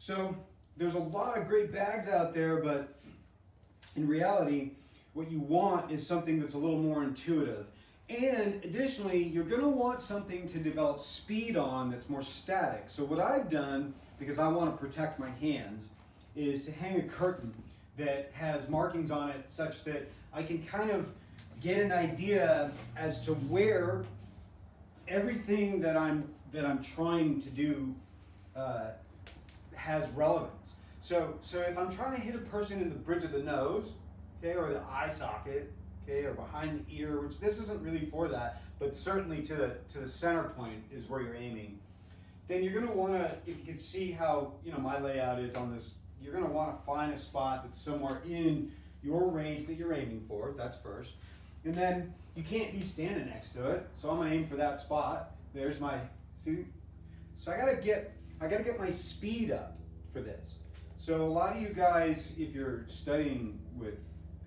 So there's a lot of great bags out there, but in reality, what you want is something that's a little more intuitive. And additionally, you're going to want something to develop speed on that's more static. So what I've done, because I want to protect my hands, is to hang a curtain that has markings on it such that I can kind of get an idea as to where everything that I'm trying to do has relevance. So if I'm trying to hit a person in the bridge of the nose, okay, or the eye socket, okay, or behind the ear, which this isn't really for that, but certainly to the center point is where you're aiming, then you're going to want to, if you can see how my layout is on this, you're going to want to find a spot that's somewhere in your range that you're aiming for. That's first. And then you can't be standing next to it, so I'm going to aim for that spot. There's my, see? So I gotta get my speed up for this. So a lot of you guys, if you're studying with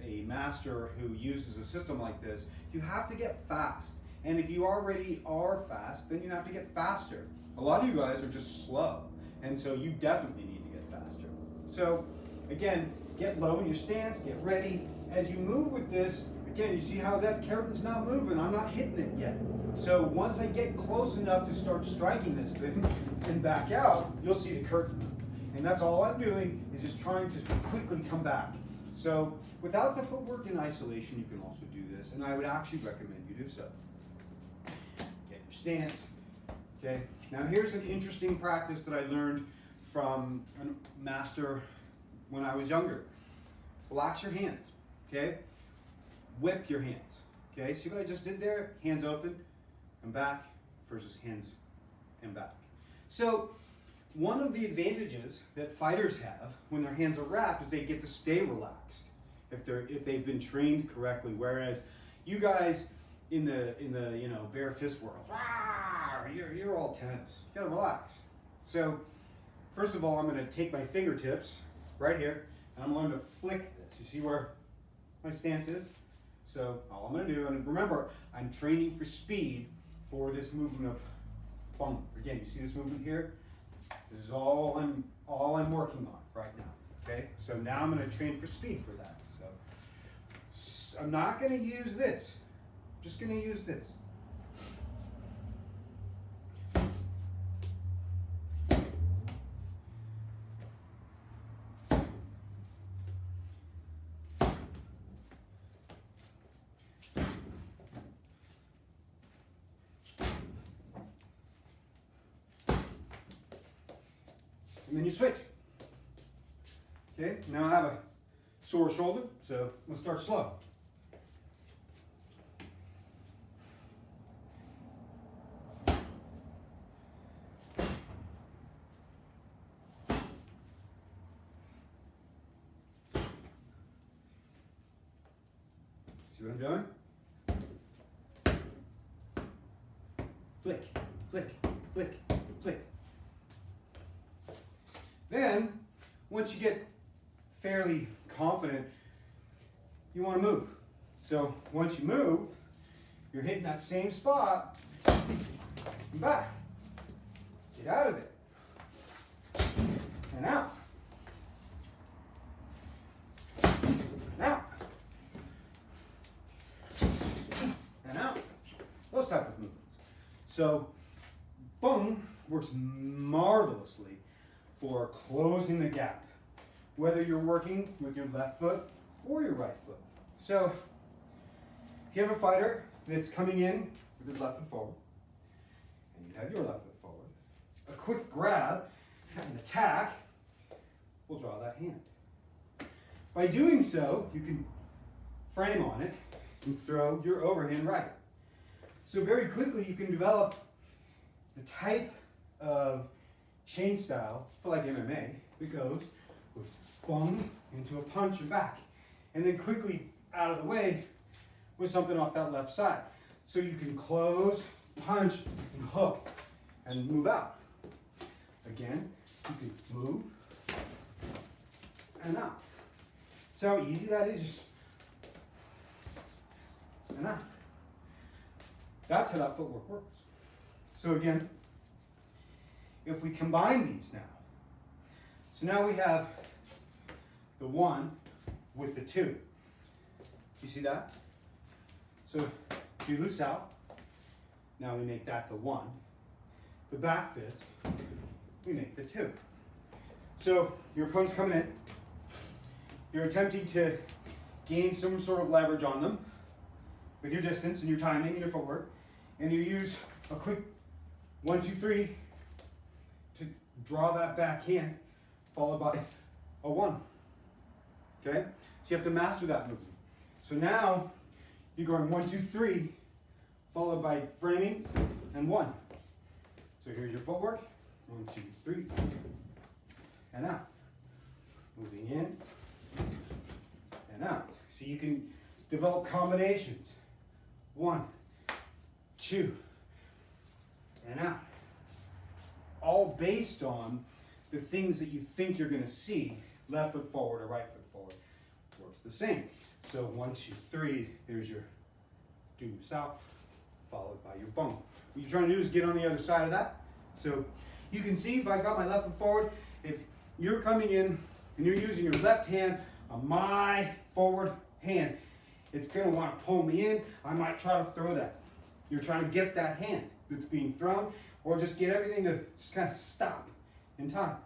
a master who uses a system like this, you have to get fast. And if you already are fast, then you have to get faster. A lot of you guys are just slow, and so you definitely need to get faster. So again, get low in your stance, get ready. As you move with this, again, you see how that curtain's not moving, I'm not hitting it yet. So once I get close enough to start striking this thing and back out, you'll see the curtain move. And that's all I'm doing, is just trying to quickly come back. So without the footwork in isolation, you can also do this, and I would actually recommend you do so. Get your stance. Okay. Now here's an interesting practice that I learned from a master when I was younger. Relax your hands. Okay. Whip your hands. Okay. See what I just did there? Hands open and back versus hands and back. So one of the advantages that fighters have when their hands are wrapped is they get to stay relaxed if they've been trained correctly. Whereas you guys in the bare fist world, you're all tense. You gotta relax. So first of all, I'm going to take my fingertips right here and I'm going to flick this. You see where my stance is? So all I'm going to do, and remember, I'm training for speed for this movement of Bung. Again, you see this movement here? This is all I'm working on right now. Okay, so now I'm going to train for speed for that. So I'm not going to use this. I'm just going to use this. And then you switch. Okay, now I have a sore shoulder, so I'm going to start slow. See what I'm doing? Flick, flick, flick, flick. Then, once you get fairly confident, you want to move. So once you move, you're hitting that same spot and back. Get out of it. And out. And out. And out. Those type of movements. So Bung works marvelously for closing the gap, whether you're working with your left foot or your right foot. So if you have a fighter that's coming in with his left foot forward, and you have your left foot forward, a quick grab and attack will draw that hand. By doing so, you can frame on it and throw your overhand right. So very quickly you can develop the type of chain style for like MMA that goes with Bung into a punch and back, and then quickly out of the way with something off that left side. So you can close, punch, and hook, and move out. Again, you can move and out. See how easy that is? Just and out. That's how that footwork works. So again, if we combine these now, So now we have the 1 with the 2. You see that? So you loose out. Now we make that the 1. The back fist, we make the 2. So your opponent's coming in. You're attempting to gain some sort of leverage on them with your distance and your timing and your footwork. And you use a quick 1, 2, 3 to draw that backhand, followed by a 1. Okay? So you have to master that movement. So now you're going 1, 2, 3, followed by framing and 1. So here's your footwork. 1, 2, 3, and out. Moving in and out. So you can develop combinations. 1, 2, and out. All based on the things that you think you're going to see. Left foot forward or right foot forward. Works the same. So 1, 2, 3, there's your due south, followed by your bung. What you're trying to do is get on the other side of that. So you can see if I got my left foot forward, if you're coming in and you're using your left hand on my forward hand, it's going to want to pull me in. I might try to throw that. You're trying to get that hand that's being thrown, or just get everything to just kind of stop in time.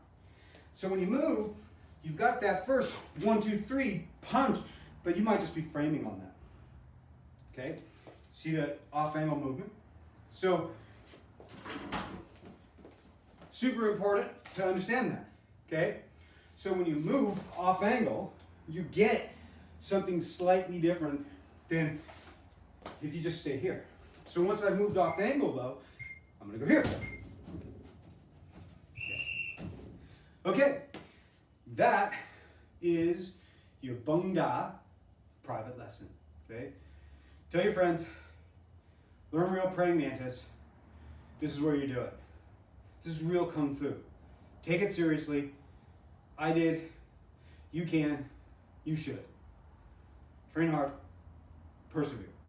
So when you move, you've got that first 1, 2, 3 punch, but you might just be framing on that. Okay? See the off-angle movement? So, super important to understand that. Okay? So when you move off-angle, you get something slightly different than if you just stay here. So once I've moved off-angle, though, I'm going to go here. Okay, that is your Bung Da private lesson. Okay, tell your friends, learn real praying mantis. This is where you do it. This is real Kung Fu. Take it seriously. I did. You can. You should. Train hard. Persevere.